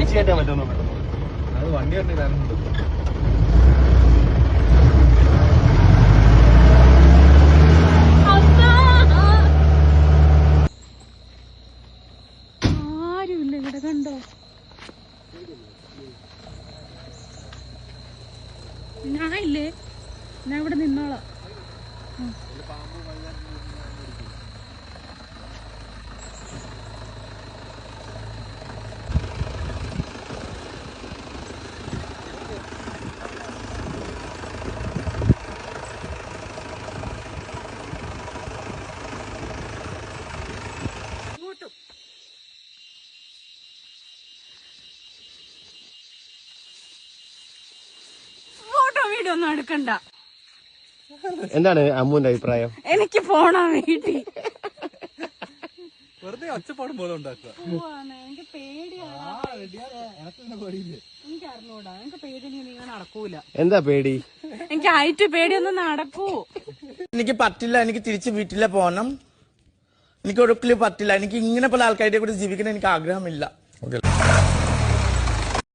പിടിച്ചു കയറ്റാൻ പറ്റുന്നു. അത് വണ്ടി വണ്ടി കാരണം ആരുമില്ല ഇവിടെ, കണ്ടോ? ഞാൻ ഇല്ലേ, ഞാൻ ഇവിടെ നിന്നോളാം. ഫോട്ടോ വീഡിയോ ഒന്നും എടുക്കണ്ട. എന്താണ് അമ്മുവിന്റെ അഭിപ്രായം? എനിക്ക് പോണം വീട്ടിൽ. വെറുതെ ഒച്ചപ്പാടും പോലെ ഉണ്ടാക്കുക. എനിക്ക് പേടിയാണ്. എനിക്ക് അറിഞ്ഞൂടാ, എനിക്ക് പേടിയാണെങ്കിൽ നിങ്ങൾ നടക്കൂല. എന്താ പേടി? എനിക്ക് ഹൈറ്റ് പേടിയൊന്നും നടക്കൂ. എനിക്ക് പറ്റില്ല, എനിക്ക് തിരിച്ച് വീട്ടിലെ പോകണം. എനിക്ക് ഒരിക്കലും പറ്റില്ല. എനിക്ക് ഇങ്ങനെ പല ആൾക്കാരുടെ കൂടെ ജീവിക്കണം എനിക്ക് ആഗ്രഹമില്ല.